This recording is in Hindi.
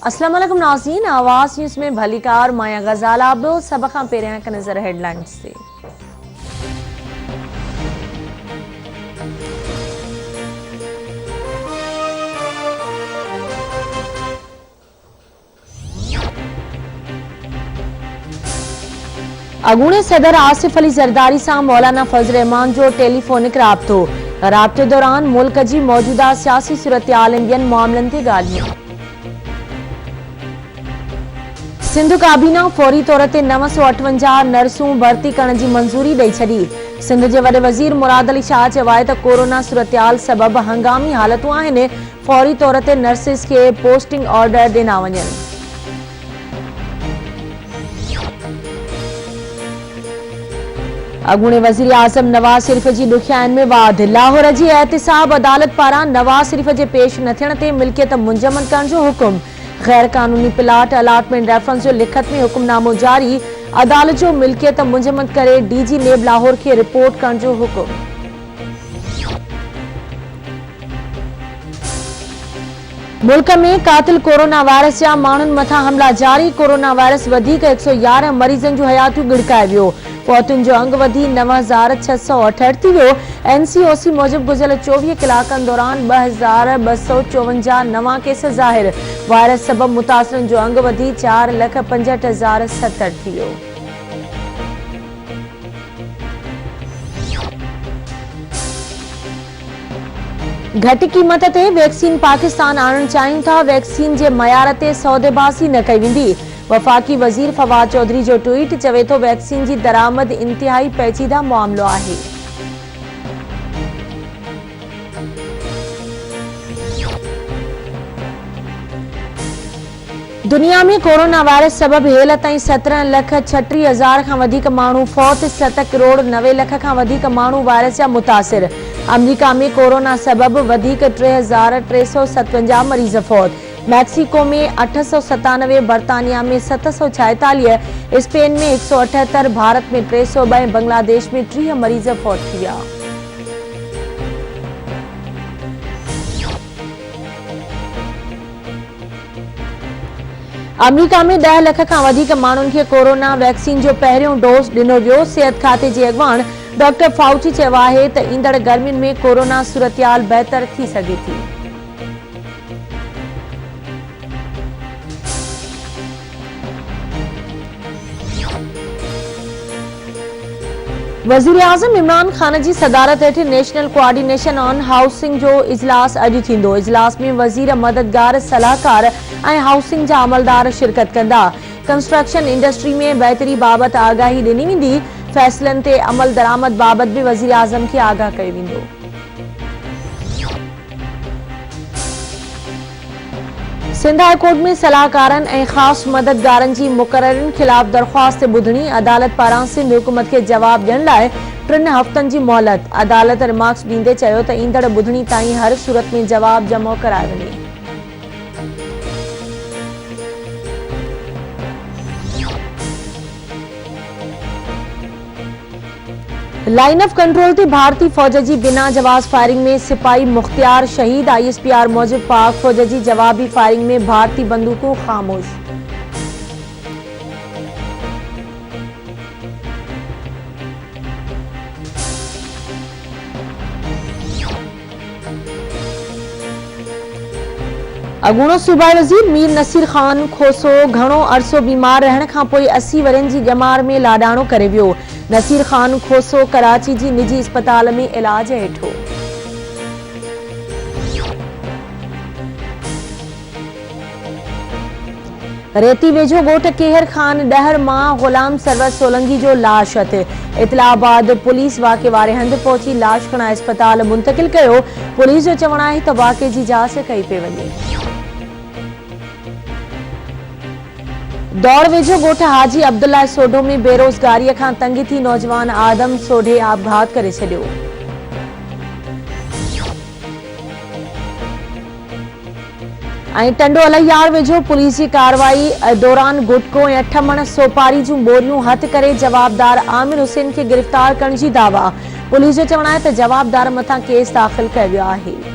अस्सलाम वालेकुम नाज़रीन, आवाज़ न्यूज़ में भलीकार माया गजाला आबो सब खां पहिरियां हिकु नज़र हेडलाइंस ते। अगूणे सदर आसिफ अली ज़रदारी सां मौलाना फज़ल रहमान जो टेलीफोनिक राब्ते दौरान मुल्क जी मौजूदा सियासी सूरत-हाल ऐं ॿियनि मामलनि ते ॻाल्हियूं। सिंध काबीना फौरी तौर ते 958 नर्सूं भर्ती करण जी मंज़ूरी ॾेई छॾी। सिंध जे वॾे वज़ीर मुराद अली शाह चयो आहे त कोरोना सूरत-हाल सबबि हंगामी हालतूं आहिनि, फौरी तौर ते नर्सिस खे पोस्टिंग ऑर्डर ॾिना वञनि। अगूणे वज़ीर आज़म नवाज़ शरीफ़ जी ॾुखियाईनि में वाध। लाहौर जी एहतिसाब अदालत पारां नवाज़ शरीफ़ जे पेश न थियण ते मिल्कियत मुंजमद करण जो हुकुम। गैर कानूनी प्लाट अलाटमेंट रेफरेंस जो लिखत में हुकुमनामो जारी। अदालत जो मिल्कियत मुंजमद करे डीजी नेब लाहौर खे रिपोर्ट करण जो हुकुम। मुल्क में कातिल कोरोना वायरस जा माण्हुनि मथां हमला जारी। कोरोना वायरस वधीक 111 मरीज़नि जूं हयातियूं गिड़काए वियो। फौतुनि जो अंग वधी 9668 थी वियो। एनसीओसी मूजिब गुज़िरियल 24 कलाकनि दौरान 2254 नवां केस ज़ाहिर। वायरस सबबि मुतासिरनि जो अंग वधी 4,65,070 थी वियो। घटि क़ीमत ते वैक्सीन पाकिस्तान आणणु चाहियूं था। वैक्सीन जे मयार ते सौदेबाज़ी न कई वेंदी। वफ़ाक़ी वज़ीर फवाद चौधरी जो ट्वीट चवे थो वैक्सीन जी दरामद इंतिहाई पेचीदा मामलो आहे। दुनिया में कोरोना वायरस सबबि हेल ताईं 17,36,000 खां वधीक माण्हू फौत, 7 करोड़ 90 लख खां वधीक माण्हू वायरस जा मुतासिर। अमरीका में कोरोना सबबि वधीक 3,357 मरीज़ फौत। मैक्सिको में 897, बर्तानिया में 746, स्पेन में 178, भारत में 302 ऐं बांग्लादेश में 30 मरीज़ फौत थी विया। अमरीका में 10 लख खां वधीक माण्हुनि खे कोरोना वैक्सीन जो पहिरियों डोज़ ॾिनो वियो। सिहत खाते जे अॻवान डॉक्टर फाउची चयो आहे त ईंदड़ गर्मियुनि में कोरोना सूरत-हाल बहितर थी सघे थी। वज़ीर आज़म इमरान खान जी सदारत हेठि नेशनल कोऑर्डिनेशन ऑन हाउसिंग जो इजलास अॼु थींदो। इजलास में वज़ीर, मददगार, सलाहकार ऐं हाउसिंग जा अमलदार शिरकत कंदा। कंस्ट्रक्शन इंडस्ट्री में बहितरी बाबति आगाही ॾिनी वेंदी। फ़ैसिलनि ते अमल दरामद बाबति बि वज़ीर आज़म खे आगाह कयो वेंदो। सिंध हाई कोर्ट में सलाहकारनि ऐं ख़ासि मददगारनि जी मुक़ररनि ख़िलाफ़ दरख़्वास्त ॿुधणी। अदालत पारां सिंध हुकूमत खे जवाब ॾियण लाइ 3 हफ़्तनि जी मोहलत। अदालत रिमार्क्स ॾींदे चयो त ईंदड़ ॿुधणी ताईं हर सूरत में जवाब जमा कराए वञे। लाइन ऑफ कंट्रोल ते भारतीय फौज जी बिना जवाज़ फायरिंग में सिपाही मुख्तियार शहीद। ISPR मूजिब पाक फौज जी जवाबी फायरिंग में भारतीय बंदूकों खामोश। अगूणो सूबाई वज़ीर मीर नसीर ख़ान खोसो घणो अरसो बीमार रहण खां पोइ 80 वरनि जी ॼमार में लाडाणो करे वियो। नसीर ख़ान खोसो कराची जी निजी अस्पताल में इलाज हेठो। रेती वेझो ॻोठ केहर खान डहर मां ग़ुलाम सरवर सोलंकी जो लाश हथ। इतला बाद पुलिस वाक़े वारे हंधि पहुची लाश खणा अस्पताल मुंतकिल कयो। पुलिस जो चवणु आहे त वाक़े जी जांच कई पई वञे। दौड़ वेझो ॻोठ हाजी अब्दुल्ला सोढो में बेरोज़गारीअ खां तंग थी नौजवान आदम सोढे आपघात करे छॾियो। ऐं टंडो अलैयार वेझो पुलिस जी कार्रवाई दौरान गुटको ऐं 8 मण सोपारी जूं बोरियूं हथ करे जवाबदार आमिर हुसैन खे गिरफ़्तार करण जी दावा। पुलिस जो चवणु आहे त जवाबदार मथां केस दाख़िल कयो वियो आहे।